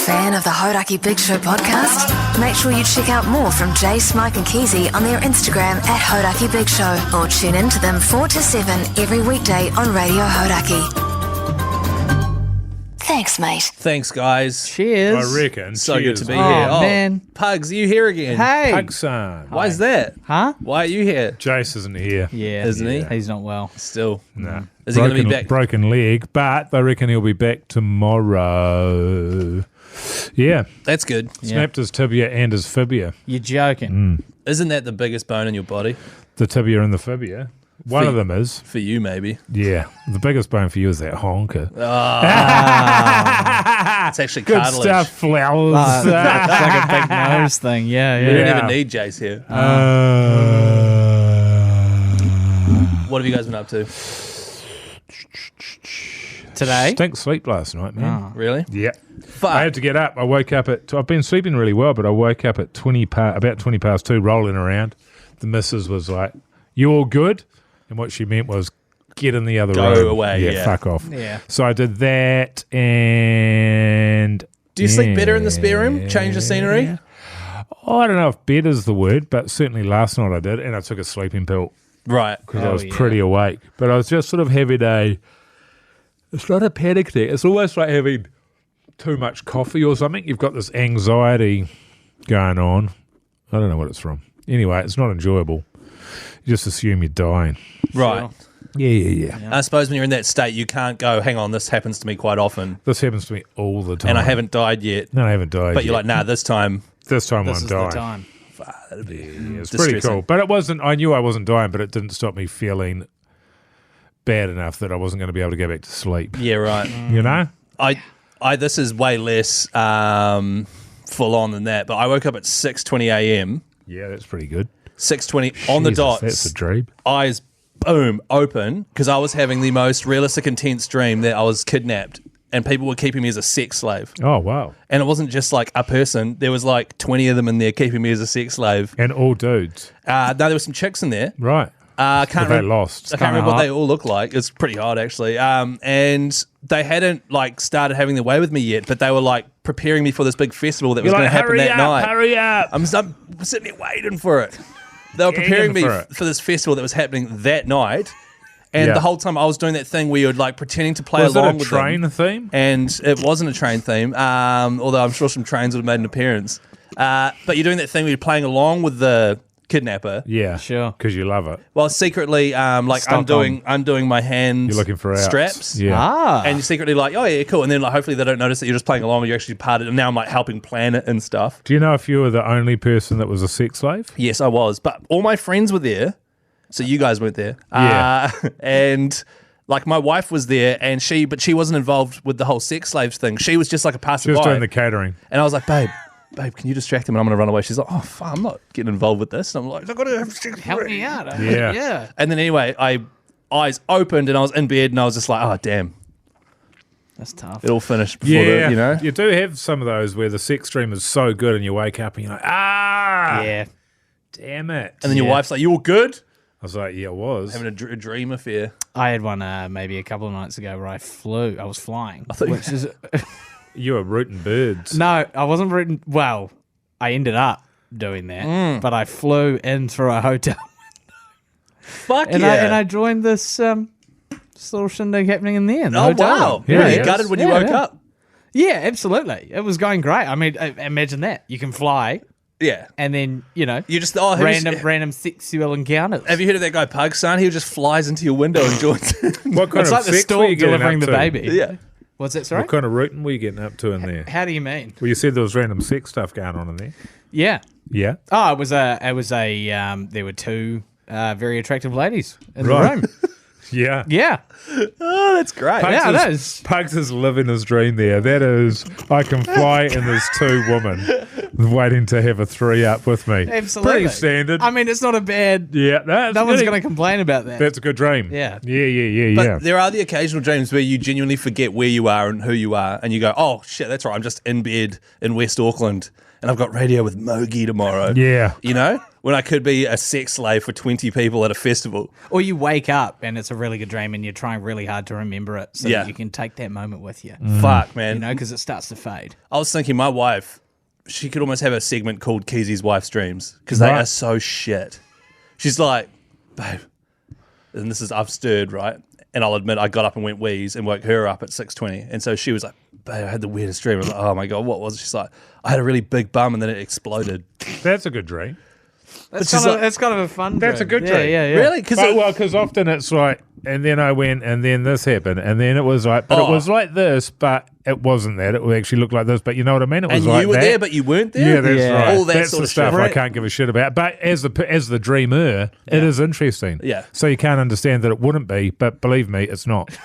Fan of the Hodaki Big Show podcast? Make sure you check out more from Jay, Smike and Keezy on their Instagram at Hodaki Big Show, or tune in to them 4 to 7 every weekday on Radio Hodaki. Thanks, mate. Thanks, guys. Cheers. I reckon. So Cheers. good to be here. Oh, man. Pugs, you here again? Hey. Pugson. Why is that? Huh? Why are you here? Jace isn't here. Yeah. Isn't he? He's not well. Still. No. Is he going to be back? Broken leg, but they reckon he'll be back tomorrow. Yeah. That's good. Snapped his tibia and his fibia. You're joking. Isn't that the biggest bone in your body? The tibia and the fibia. One of them is. For you, maybe. Yeah. The biggest bone for you is that honker. It's actually Good cartilage. stuff, flowers. It's like a big nose thing. Yeah, We yeah. don't Yeah. even need Jace here. What have you guys been up to? Today? Stink sleep last night, man. Really? Yeah. Fuck. I had to get up. I woke up at... I've been sleeping really well, but I woke up at about 20 past 2, rolling around. The missus was like, "You all good?" And what she meant was, get in the other Go room. away, yeah. Fuck off. Yeah. So I did that, and... Do you sleep better in the spare room? Change the scenery? Oh, I don't know if bed is the word, but certainly last night I did, and I took a sleeping pill Right. because I was pretty awake. But I was just sort of having it's not a panic attack. It's almost like having too much coffee or something. You've got this anxiety going on. I don't know what it's from. Anyway, it's not enjoyable. You just assume you're dying. Right. Yeah. I suppose when you're in that state, you can't go, hang on, this happens to me quite often, This happens to me all the time. and I haven't died yet. No, I haven't died But you're yet. like, nah, this time, This time This I'm is dying. the time. that'd be It's pretty distressing. cool. But it wasn't, I knew I wasn't dying, but it didn't stop me feeling bad enough that I wasn't going to be able to go back to sleep. Yeah, right. You know? This is way less full on than that, but I woke up at 6:20 a.m., Yeah, that's pretty good. 6:20 on the Jesus, dot, That's a dream. eyes boom open, because I was having the most realistic, intense dream that I was kidnapped and people were keeping me as a sex slave. Oh, wow. And it wasn't just like a person, there was like 20 of them in there keeping me as a sex slave. And all dudes. No, there were some chicks in there. Right. I can't But they remember. lost. I can't remember what hot. they all look like. It's pretty hot, actually. And they hadn't like started having their way with me yet, but they were like preparing me for this big festival that was You're going like, to happen hurry that up, night. hurry up. I'm sitting there waiting for it. They were preparing me for it. for this festival that was happening that night, and Yeah. the whole time I was doing that thing where you're like pretending to play Was it along a with train them. theme? And it wasn't a train theme, although I'm sure some trains would have made an appearance. But you're doing that thing where you're playing along with the kidnapper. Yeah. Sure. Because you love it. Well, secretly, like Stockholm. undoing my hand You're looking for outs. straps. Yeah. And you're secretly like, oh yeah, cool. And then like hopefully they don't notice that you're just playing along and you're actually part of it. And now I'm like helping plan it and stuff. Do you know if you were the only person that was a sex slave? Yes, I was. But all my friends were there. So you guys weren't there. Yeah. And like my wife was there and she wasn't involved with the whole sex slaves thing. She was just like a She passerby. was doing the catering. And I was like, babe, can you distract him and I'm going to run away? She's like, oh, fuck, I'm not getting involved with this. And I'm like, I've got to have sex. Help me out. Yeah. Yeah. And then anyway, eyes opened and I was in bed and I was just like, oh, damn, That's tough. it all finished before Yeah. you know? You do have some of those where the sex dream is so good and you wake up and you're like, Yeah. damn it. And then your Yeah. wife's like, you all good? I was like, yeah, it was. Having a dream affair. I had one maybe a couple of nights ago where I was flying. thought you- Which is You were rooting birds. no, I wasn't rooting. Well, I ended up doing that, but I flew in through a hotel Fuck and yeah. I joined this little shindig happening in there. In the Oh, hotel wow. room. Yeah, Were you yeah. gutted when you Yeah, woke yeah. up? Yeah, absolutely. It was going great. I mean, imagine that. You can fly Yeah. and then, you know, You just, random sexual encounters. have you heard of that guy Pug, son? He just flies into your window and joins. What kind It's of like the sex were stork you getting delivering up the to? baby. yeah. What's that, sorry? What kind of rooting were you getting up to in there? How do you mean? Well, you said there was random sex stuff going on in there. Yeah. Yeah. Oh, it was there were two very attractive ladies in Right. the room. Yeah. Yeah. Oh, that's great. Pugs Yeah, is, it is. Pugs is living his dream there. That is, I can fly and there's two women waiting to have a three up with me. Absolutely. Pretty standard. I mean, it's not a bad. yeah. That's No one's good. going to complain about that. That's a good dream. Yeah. Yeah. But there are the occasional dreams where you genuinely forget where you are and who you are, and you go, "Oh shit, that's right. I'm just in bed in West Auckland, and I've got radio with Mogi tomorrow. Yeah. You know? When I could be a sex slave for 20 people at a festival. Or you wake up and it's a really good dream and you're trying really hard to remember it so that you can take that moment with you. Fuck, man. You know, because it starts to fade. I was thinking my wife, she could almost have a segment called Keezy's Wife's Dreams because they are so shit. She's like, babe, and this is, I've stirred, right? And I'll admit I got up and went wheeze and woke her up at 6:20. And so she was like, babe, I had the weirdest dream. I was like, oh my God, what was it? She's like, I had a really big bum and then it exploded. That's a good dream. That's kind of a fun That's dream. a good dream. Yeah. Really? Because often it's like, and then I went, and then this happened, and then it was like, but it was like this, but it wasn't that. It actually looked like this, but you know what I mean? It was and like you were that. there, but you weren't there? Yeah, that's right. All that that's sort the of stuff shit. I can't give a shit about. But as the dreamer, it is interesting. Yeah. So you can't understand that it wouldn't be, but believe me, it's not.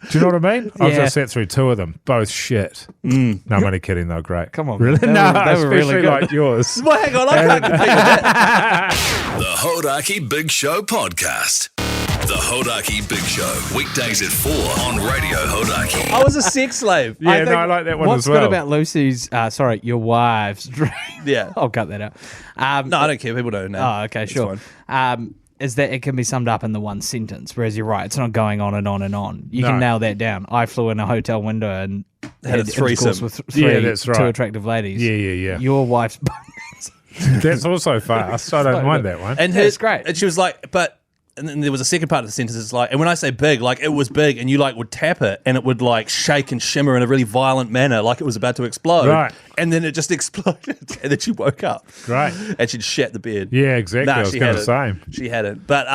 Do you know what I mean? I've just sat through 2 of them, both shit. No, I'm only kidding. They're great. Come on, really? man. No, They were really especially good. like yours. Well, hang on, I can't compete with that. The Hodaki Big Show podcast. The Hodaki Big Show, weekdays at 4 on Radio Hodaki. I was a sex slave. Yeah, I like that one What's as well. good about Lucy's, your wife's dream? Yeah. I'll cut that out. No, I don't care. People don't know. Oh, okay, It's sure. Is that it can be summed up in the one sentence, whereas you're right, it's not going on and on and on. You can nail that down. I flew in a hotel window and Had a threesome. intercourse with three, that's right. 2 attractive ladies. Yeah. Your wife's That's also fast. I don't mind that one. And Yeah, it's great. And she was like, but, and then there was a second part of the sentence. It's like, and when I say big, like it was big, and you like would tap it, and it would like shake and shimmer in a really violent manner, like it was about to explode. Right. And then it just exploded, and then she woke up. Great. And she'd shat the bed. Yeah, exactly. I was she going to hadn't. say. She hadn't. But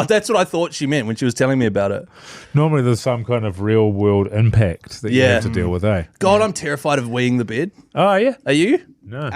that's what I thought she meant when she was telling me about it. Normally there's some kind of real world impact that you have to deal with, eh? God, I'm terrified of weeing the bed. Oh, yeah? Are you? No.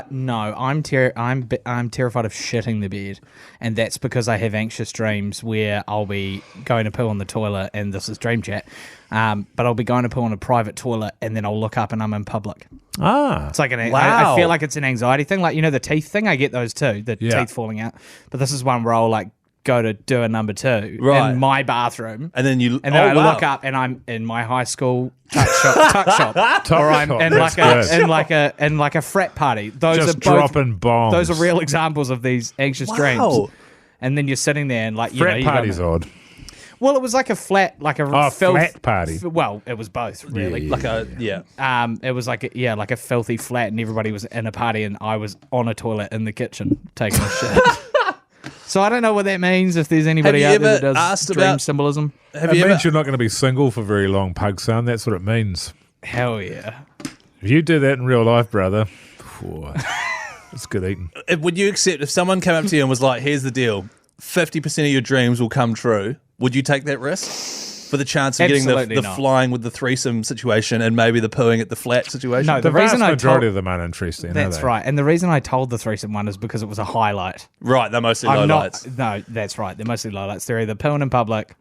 no, I'm terrified of shitting the bed, and that's because I have anxious dreams where I'll be going to poo on the toilet, and this is dream chat, but I'll be going to poo on a private toilet, and then I'll look up and I'm in public. Ah. It's like Wow. I feel like it's an anxiety thing, like the teeth thing. I get those too, the teeth falling out, but this is one where I'll like go to do a number 2 Right. in my bathroom, And then you. and then I wow. look up and I'm in my high school tuck shop, or I'm in That's good. in like a frat party. Those Just are both, dropping bombs. Those are real examples of these anxious dreams. Wow. And then you're sitting there and like Frat you got party's odd. Well, it was like a flat, like a flat party. Well, it was both really. Like a, yeah. It was like like a filthy flat, and everybody was in a party, and I was on a toilet in the kitchen taking a shit. So I don't know what that means. If there's anybody Have you out there ever that does asked dream about- symbolism, Have It you means ever? you're not going to be single for very long, Pug Son. That's what it means. hell yeah. If you do that in real life, brother, it's good eating. Would you accept if someone came up to you and was like, "Here's the deal: 50% of your dreams will come true"? Would you take that risk for the chance of getting Absolutely the not. flying with the threesome situation and maybe the pooing at the flat situation? No, The the reason vast I majority told of them aren't interesting. are that's they? right, and the reason I told the threesome one is because it was a highlight. Right, they're mostly low I'm not. lights. No, that's right. They're mostly lowlights. They're either pooing in public.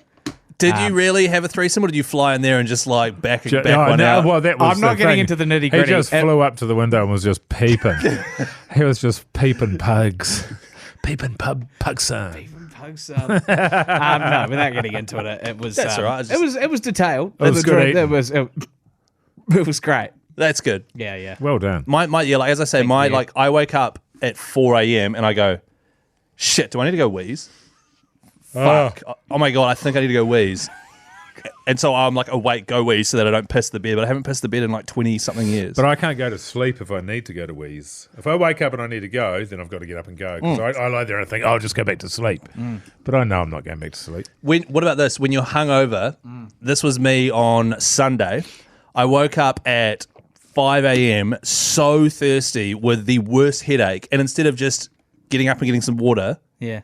Did you really have a threesome, or did you fly in there and just like back No, one no, out? well, that was I'm not the getting thing. into the nitty He gritty. just flew up to the window and was just peeping. He was just peeping pugs. Peeping Pug Son. Pugs, no, without getting into it, it was. That's all right. It was detailed. It was good eating. It was great. That's good. Yeah. Well done. My yeah, like as I say, you. I wake up at 4 a.m. and I go, shit, do I need to go wheeze? Fuck. Oh my God, I think I need to go wheeze. And so I'm like, awake, go wheeze so that I don't piss the bed. But I haven't pissed the bed in like 20-something years. But I can't go to sleep if I need to go to wheeze. If I wake up and I need to go, then I've got to get up and go. Because I lie there and think, I'll just go back to sleep. But I know I'm not going back to sleep. What about this? When you're hungover, this was me on Sunday. I woke up at 5 a.m. so thirsty with the worst headache. And instead of just getting up and getting some water, Yeah.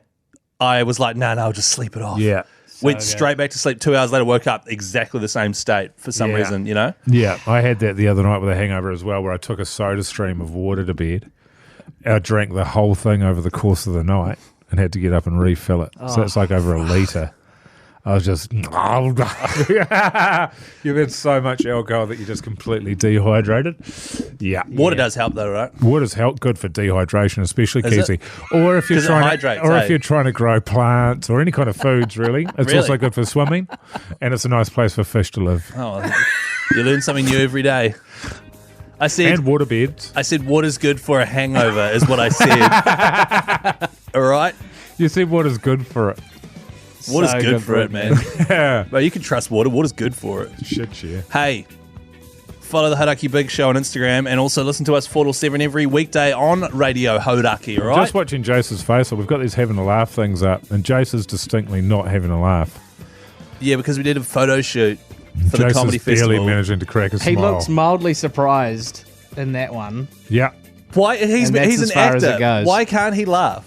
I was like, no, I'll just sleep it off. Yeah. Went straight back to sleep. 2 hours later, woke up exactly the same state for some Yeah. reason, you know? Yeah, I had that the other night with a hangover as well, where I took a soda stream of water to bed. I drank the whole thing over the course of the night and had to get up and refill it. So it's like over a litre. I was just, you've had so much alcohol that you're just completely dehydrated. Yeah. Water does help though, right? Water's good for dehydration, especially Is Keezy. Or if you're 'Cause it trying hydrates, to, or eh? if you're trying to grow plants or any kind of foods, really. It's Really? also good for swimming, and it's a nice place for fish to live. Oh, you learn something new every day. I said And waterbeds. I said water's good for a hangover is what I said. All right? You said water's good for it. Water's So good for it, man. Yeah. But you can trust water. Water's good for it. Shit, yeah. Hey, follow the Hodaki Big Show on Instagram and also listen to us 4 till 7 every weekday on Radio Hodaki, all right? Just watching Jace's face. We've got these having a laugh things up, and Jace is distinctly not having a laugh. Yeah, because we did a photo shoot for the Jace comedy is barely festival. managing to crack a He smile. looks mildly surprised in that one. Yeah. Why? He's And that's an as far as actor. it goes. Why can't he laugh?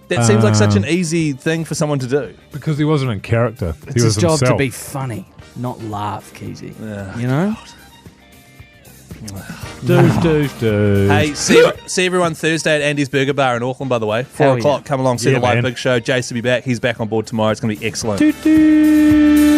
That seems like such an easy thing for someone to do. Because he wasn't in character. It's he was his job himself. to be funny, not laugh, Keezy. You know? Doosh. Hey, see everyone Thursday at Andy's Burger Bar in Auckland, by the way. 4 Hell o'clock. yeah. Come along, see Yeah, the live man. Big Show. Jace will be back. He's back on board tomorrow. It's going to be excellent. Doo-doo.